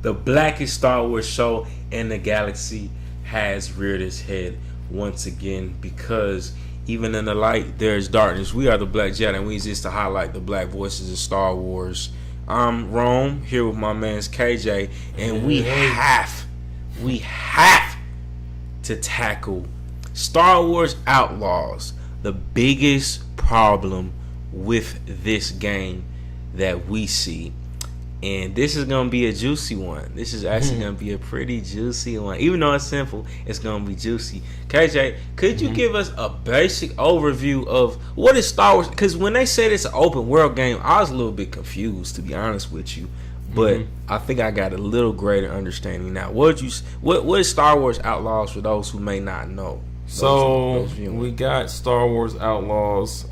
The blackest Star Wars show in the galaxy has reared its head once again, because even in the light there's darkness. We are the Black Jedi, and we exist to highlight the black voices of Star Wars. I'm Rome, here with my man's KJ, and we have to tackle Star Wars Outlaws, the biggest problem with this game that we see. And this is going to be a juicy one. This is actually going to be a pretty juicy one. Even though it's simple, it's going to be juicy. KJ, could you give us a basic overview of what is Star Wars? Because when they said it's an open world game, I was a little bit confused, to be honest with you. But I think I got a little greater understanding now. What is Star Wars Outlaws for those who may not know? So we got Star Wars Outlaws,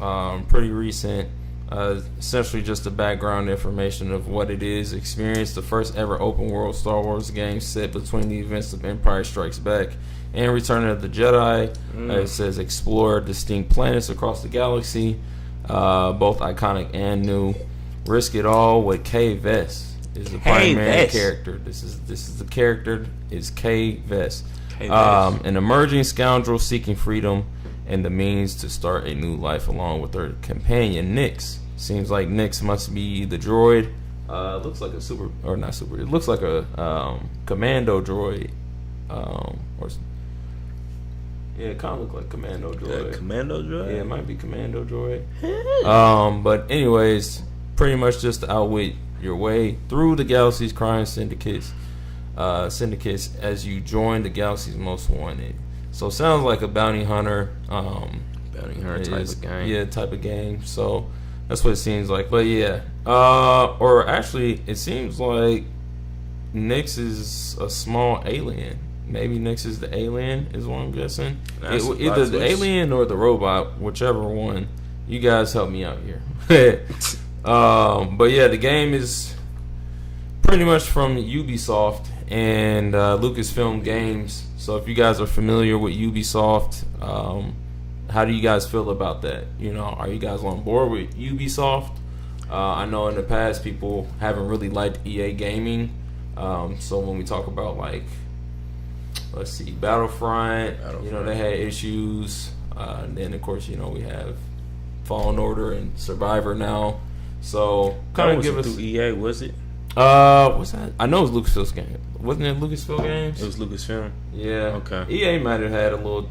pretty recent. Essentially just the background information of what it is. Experience the first ever open world Star Wars game set between the events of Empire Strikes Back and Return of the Jedi. It says explore distinct planets across the galaxy, both iconic and new. Risk it all with K Vest is the primary character. This is the character is K Vest. An emerging scoundrel seeking freedom and the means to start a new life along with her companion Nix. Seems like Nix must be the droid. Looks like a super, or not super. It looks like a commando droid. It kind of looks like commando droid. Commando droid. Yeah, it might be commando droid. But anyways, pretty much just to outwit your way through the galaxy's crime syndicates as you join the galaxy's most wanted. So it sounds like a bounty hunter. Bounty hunter type of game. Yeah, type of game. So that's what it seems like. But yeah. Or actually, it seems like Nix is a small alien. Maybe Nix is the alien, is what I'm guessing. Either the alien or the robot, whichever one. You guys help me out here. But yeah, the game is pretty much from Ubisoft and Lucasfilm Games. So if you guys are familiar with Ubisoft, how do you guys feel about that? You know, are you guys on board with Ubisoft? I know in the past people haven't really liked EA Gaming. So when we talk about, like, let's see, Battlefront, you know, they had issues. And then of course, you know, we have Fallen Order and Survivor now. So kind of give us through EA, was it? What's that? I know it was Lucasfilm's game. Wasn't it Lucasfilm Games? It was Lucasfilm. Yeah. Okay. EA might have had a little.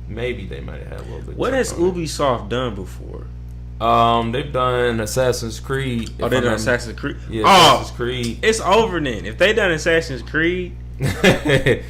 Maybe they might have had a little bit. What has Ubisoft done before? They've done Assassin's Creed. Oh, they done Assassin's Creed. Yeah, Assassin's Creed. It's over then. If they done Assassin's Creed,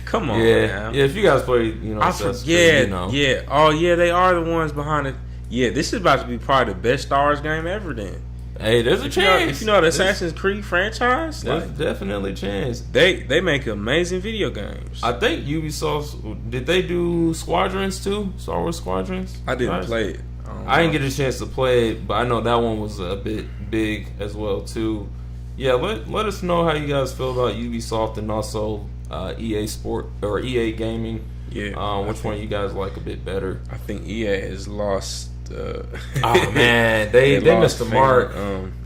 come on, man. Yeah. If you guys play, you know, Assassin's Creed, you know. Yeah. Oh, yeah. They are the ones behind it. Yeah, this is about to be probably the best Star Wars game ever. Then. Hey, there's a chance. If you know the Assassin's Creed franchise, there's definitely a chance. They make amazing video games. I think Ubisoft, did they do Squadrons too? Star Wars Squadrons? I didn't play it. I didn't get a chance to play it, but I know that one was a bit big as well too. Yeah, let us know how you guys feel about Ubisoft and also EA Sport or EA Gaming. Yeah, which one you guys like a bit better? I think EA has lost. Oh man, they missed the mark.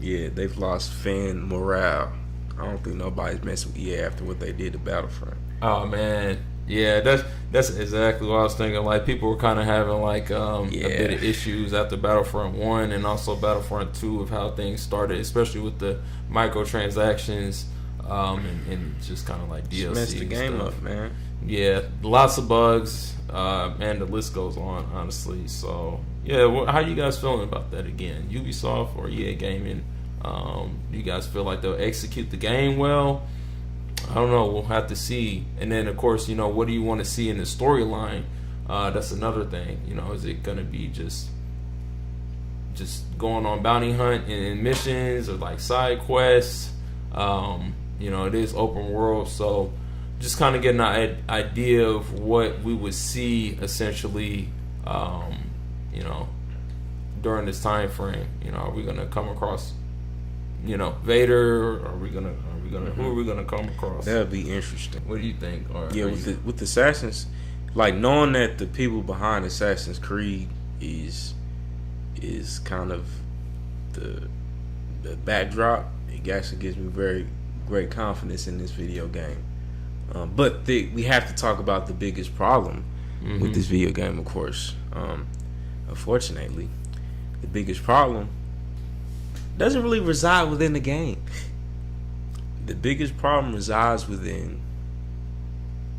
Yeah, they've lost fan morale. I don't think nobody's messing with EA after what they did to Battlefront. Oh man, yeah, that's exactly what I was thinking. Like, people were kind of having like a bit of issues after Battlefront 1 and also Battlefront 2 of how things started, especially with the microtransactions and just kind of like DLC. Messed the game stuff up, man. Yeah, lots of bugs, and the list goes on, honestly. So yeah, how you guys feeling about that again? Ubisoft or EA Gaming? Do you guys feel like they'll execute the game well? I don't know. We'll have to see. And then, of course, you know, what do you want to see in the storyline? That's another thing. You know, is it going to be just going on bounty hunt and missions or like side quests? You know, it is open world, so just kind of getting an idea of what we would see essentially. You know, during this time frame. You know, are we going to come across, you know, Vader? Or who are we gonna come across? That'd be interesting. What do you think? With Assassins, like, knowing that the people behind Assassin's Creed is kind of the backdrop, it actually gives me very great confidence in this video game. But we have to talk about the biggest problem with this video game, of course. Unfortunately, the biggest problem doesn't really reside within the game. The biggest problem resides within,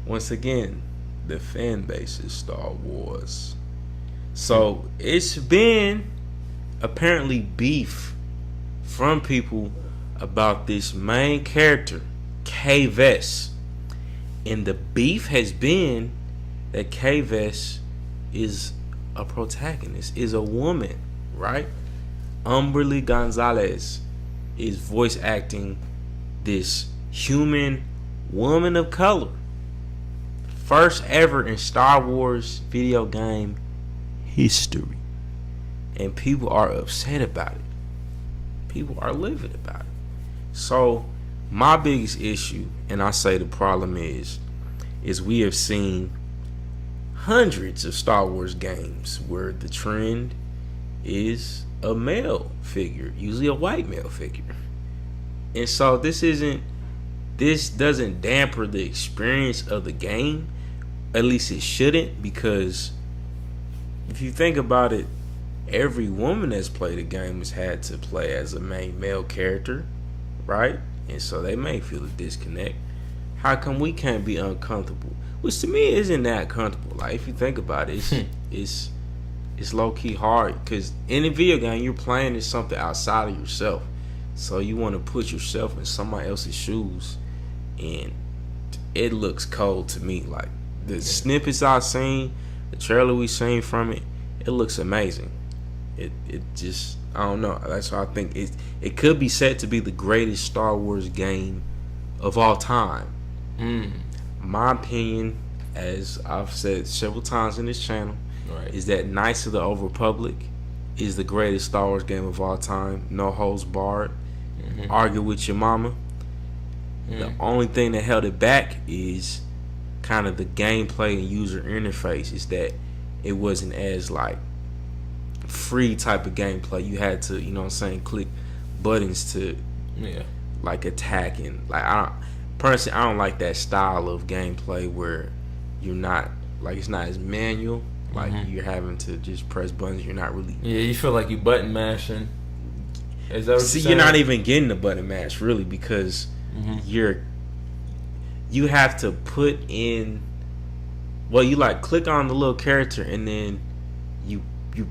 once again, the fan base of Star Wars. So it's been apparently beef from people about this main character, K-Vess. And the beef has been that K-Vess is a protagonist, is a woman, right? Umberly Gonzalez is voice acting this human woman of color. First ever in Star Wars video game history. And people are upset about it. People are livid about it. So my biggest issue, and I say the problem is we have seen hundreds of Star Wars games where the trend is a male figure, usually a white male figure. And so this doesn't damper the experience of the game. At least it shouldn't, because if you think about it, every woman that's played a game has had to play as a main male character, right? And so they may feel a disconnect. How come we can't be uncomfortable? Which to me isn't that comfortable. Like, if you think about it, it's low key hard, because in a video game you're playing as something outside of yourself. So you want to put yourself in somebody else's shoes, and it looks cold to me. Like, the snippets I've seen, the trailer we seen from it, it looks amazing. It just, I don't know. That's why I think it could be said to be the greatest Star Wars game of all time. My opinion, as I've said several times in this channel, is that Knights of the Old Republic is the greatest Star Wars game of all time. No holds barred. Argue with your mama. The only thing that held it back is kind of the gameplay and user interface. Is that it wasn't as like free type of gameplay. You had to, you know what I'm saying, click buttons to like attack, and like I don't like that style of gameplay where you're not like, it's not as manual. Like you're having to just press buttons. You're not really. Yeah, you feel like you button mashing. Is that what you're not even getting the button mash really, because you have to put in. Well, you like click on the little character, and then you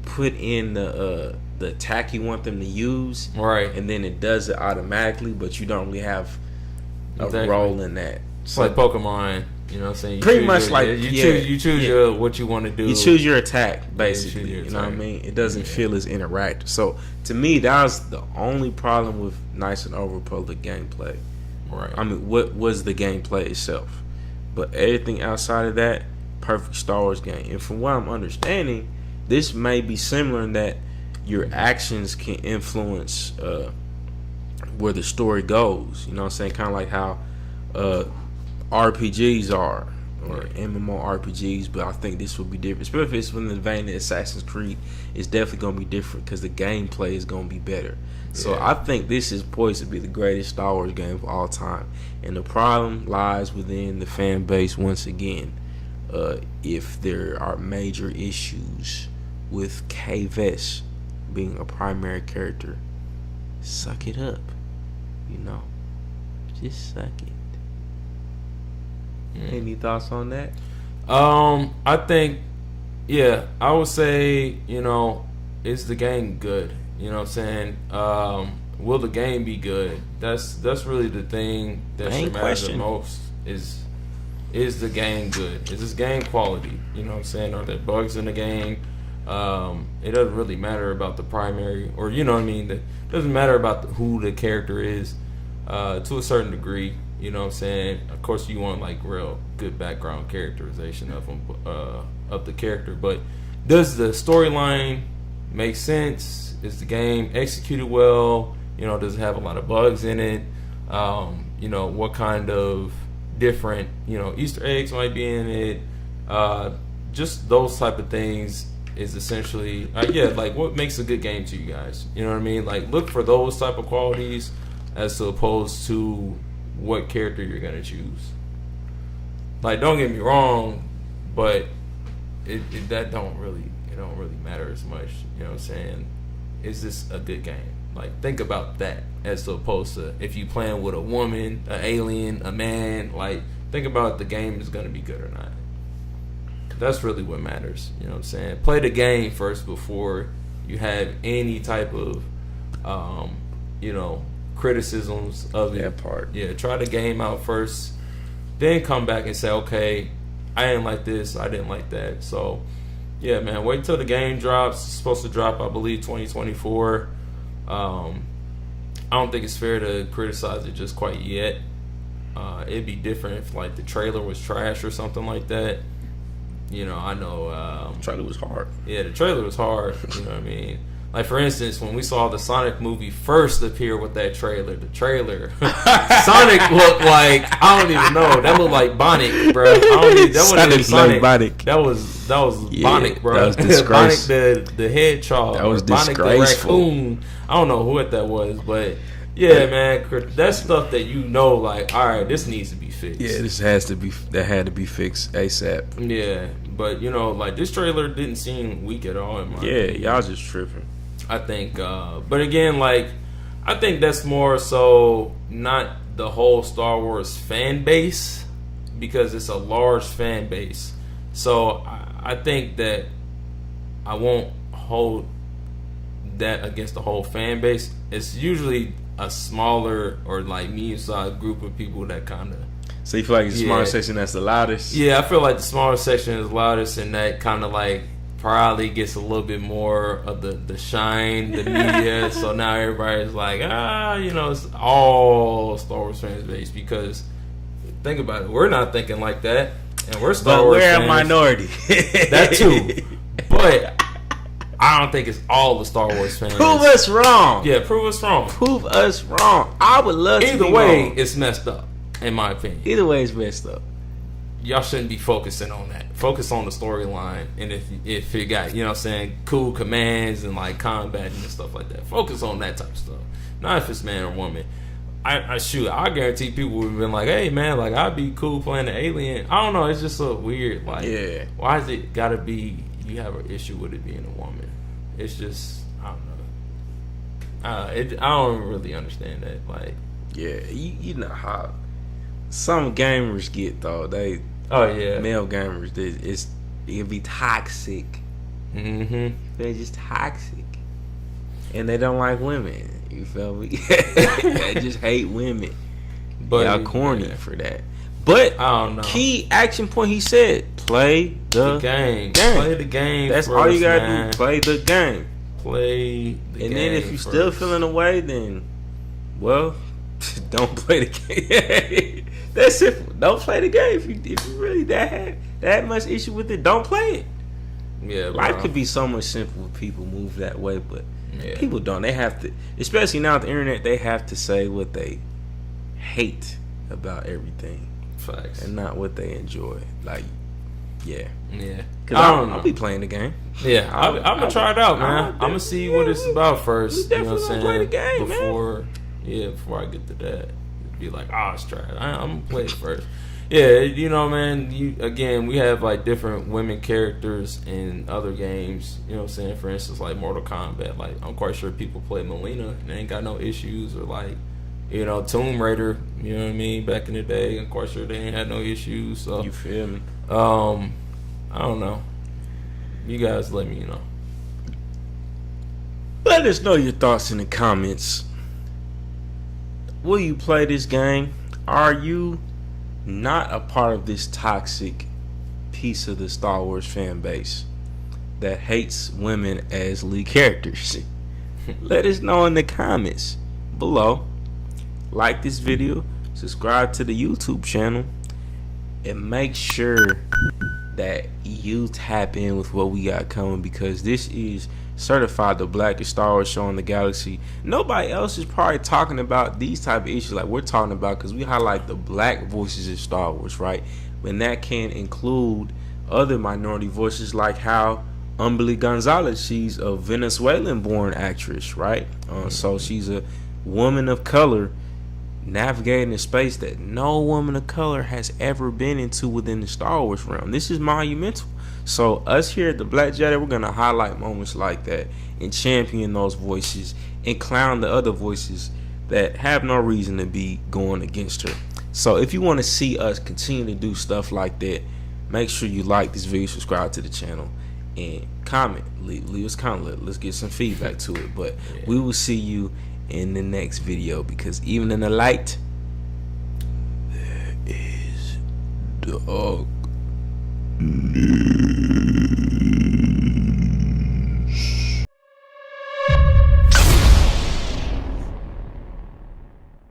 put in the attack you want them to use, right? And then it does it automatically, but you don't really have a role in that. It's like Pokemon. You know what I'm saying? Pretty much like you choose your what you want to do. You choose your attack, basically. You know what I mean? It doesn't feel as interactive. So to me, that was the only problem with Knights of the Old Republic gameplay. Right. I mean, what was the gameplay itself? But everything outside of that, perfect Star Wars game. And from what I'm understanding, this may be similar in that your actions can influence where the story goes. You know what I'm saying? Kind of like how RPGs are, or MMORPGs, but I think this will be different. Especially if it's within the vein of Assassin's Creed, it's definitely going to be different because the gameplay is going to be better. So I think this is poised to be the greatest Star Wars game of all time. And the problem lies within the fan base once again. If there are major issues with K-Vess being a primary character, suck it up. You know, just suck it. Any thoughts on that? I think, I would say, is the game good? You know what I'm saying? Will the game be good? That's really the thing that should matter the most. Is the game good? Is this game quality? You know what I'm saying? Are there bugs in the game? It doesn't really matter about the primary, or you know what I mean? It doesn't matter about who the character is to a certain degree. You know what I'm saying? Of course, you want like real good background characterization of them, of the character. But does the storyline make sense? Is the game executed well? Does it have a lot of bugs in it? What kind of different Easter eggs might be in it? Just those type of things is essentially like what makes a good game to you guys. You know what I mean? Like look for those type of qualities as opposed to what character you're gonna choose. Like, don't get me wrong, but it don't really matter as much. You know what I'm saying? Is this a good game? Like, think about that as opposed to if you playing with a woman, an alien, a man. Like, think about if the game is gonna be good or not. That's really what matters. You know what I'm saying? Play the game first before you have any type of, criticisms of it. That part. Yeah, try the game out first, then come back and say, okay, I didn't like this, I didn't like that. So, yeah, man, wait till the game drops. It's supposed to drop, I believe, 2024. I don't think it's fair to criticize it just quite yet. It'd be different if, like, the trailer was trash or something like that. You know, I know. The trailer was hard. Yeah, the trailer was hard. You know what I mean? Like, for instance, when we saw the Sonic movie first appear with that trailer, Sonic looked like, I don't even know. That looked like Bonnet, bro. That wasn't even Sonic. Like that was Bonnet, bro. That was disgraceful. Bonnet the hedgehog. That was Bonnet disgraceful. the raccoon. I don't know what that was, but yeah, man, that's stuff that like, all right, this needs to be fixed. Yeah, that had to be fixed ASAP. Yeah, but like, this trailer didn't seem weak at all in my opinion. Y'all just tripping. I think, but again, like, I think that's more so not the whole Star Wars fan base, because it's a large fan base. So I think that I won't hold that against the whole fan base. It's usually a smaller or like medium-sized group of people that kind of. So you feel like the smaller section that's the loudest? Yeah, I feel like the smaller section is loudest, and that kind of like probably gets a little bit more of the shine, the media. So now everybody's like, it's all Star Wars fans based, because think about it, we're not thinking like that, and we're Star Wars fans. We're a minority. That too. But I don't think it's all the Star Wars fans. Prove us wrong. Yeah, prove us wrong. Prove us wrong. I would love to. Either way, it's messed up, in my opinion. Either way, it's messed up. Y'all shouldn't be focusing on that. Focus on the storyline, and if it got, cool commands and like combat and stuff like that, focus on that type of stuff. Not if it's man or woman. I guarantee people would have been like, hey man, like, I'd be cool playing the alien. I don't know, it's just so weird. Like, yeah, why is it gotta be you have an issue with it being a woman? It's just, I don't know. I don't really understand that. Like, yeah, you know how some gamers get though. Male gamers, it can be toxic. Mm-hmm. They're just toxic, and they don't like women. You feel me? They just hate women. But y'all corny for that. But I don't know. Key action point, he said, play the game. Play the game. That's first, all you gotta man. do. Play the game. Play the game. And then if you still feeling away, then don't play the game. That's simple. Don't play the game. If you really that much issue with it, don't play it. Yeah, life could be so much simpler if people move that way, but people don't. They have to, especially now with the internet, they have to say what they hate about everything. Facts. And not what they enjoy. Like, yeah. Cause I'll be playing the game. Yeah, I'm gonna try it out, man. I'm gonna see what it's about first. You know what I'm saying? Play the game, before I get to that. Be like, it's trash. I'm gonna play it first. Yeah, man, we have like different women characters in other games, you know what I'm saying? For instance, like Mortal Kombat, like I'm quite sure people play Melina and they ain't got no issues, or like, Tomb Raider, you know what I mean, back in the day, I'm quite sure they ain't had no issues. So you feel me? I don't know. You guys let me know. Let us know your thoughts in the comments. Will you play this game? Are you not a part of this toxic piece of the Star Wars fan base that hates women as lead characters? Let us know in the comments below. Like this video, subscribe to the YouTube channel, and make sure that you tap in with what we got coming, because this is certified the blackest Star Wars show in the galaxy. Nobody else is probably talking about these type of issues like we're talking about, because we highlight the black voices in Star Wars, right? And that can include other minority voices, like how Umberly Gonzalez, she's a Venezuelan born actress, right? So she's a woman of color navigating a space that no woman of color has ever been into within the Star Wars realm. This is monumental. So us here at the Black Jedi, we're gonna highlight moments like that and champion those voices and clown the other voices that have no reason to be going against her. So if you want to see us continue to do stuff like that, make sure you like this video, subscribe to the channel, and comment. Leave us a comment. Let's get some feedback to it. But we will see you in the next video, because even in the light, there is darkness.